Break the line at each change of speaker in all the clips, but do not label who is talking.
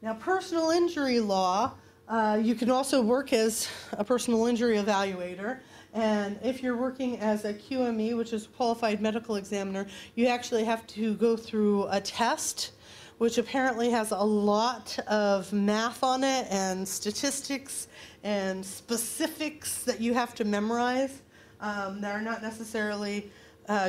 Now, personal injury law, you can also work as a personal injury evaluator. And if you're working as a QME, which is a qualified medical examiner, you actually have to go through a test, which apparently has a lot of math on it and statistics and specifics that you have to memorize. That are not necessarily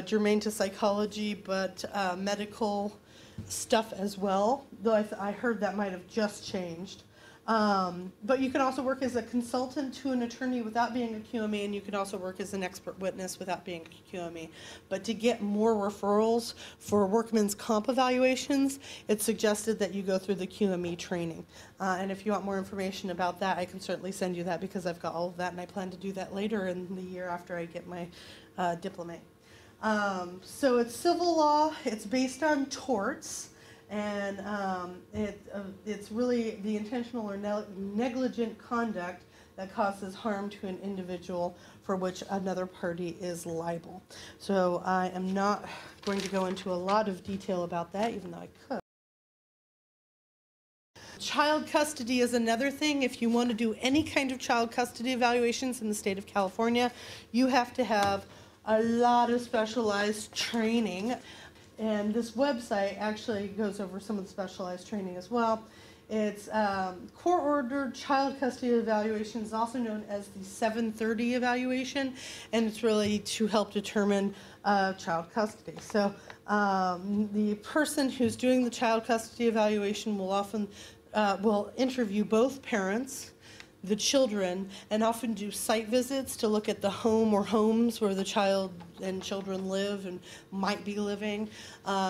germane to psychology, but medical stuff as well, though I heard that might have just changed. But you can also work as a consultant to an attorney without being a QME, and you can also work as an expert witness without being a QME. But to get more referrals for workman's comp evaluations, it's suggested that you go through the QME training. And if you want more information about that, I can certainly send you that, because I've got all of that, and I plan to do that later in the year after I get my diplomate. So it's civil law. It's based on torts. And it's really the intentional or negligent conduct that causes harm to an individual for which another party is liable. So I am not going to go into a lot of detail about that, even though I could. Child custody is another thing. If you want to do any kind of child custody evaluations in the state of California, you have to have a lot of specialized training. And this website actually goes over some of the specialized training as well. It's court-ordered child custody evaluation is also known as the 730 evaluation, and it's really to help determine child custody. So the person who's doing the child custody evaluation will often will interview both parents, the children, and often do site visits to look at the home or homes where the child and children live and might be living,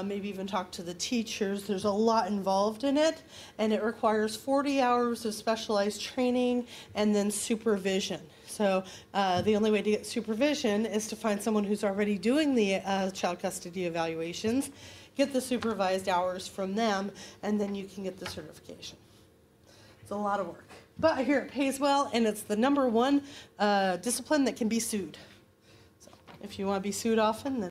maybe even talk to the teachers. There's a lot involved in it, and it requires 40 hours of specialized training and then supervision. So the only way to get supervision is to find someone who's already doing the child custody evaluations, get the supervised hours from them, and then you can get the certification. It's a lot of work. But I hear it pays well, and it's the #1 discipline that can be sued. So if you want to be sued often, then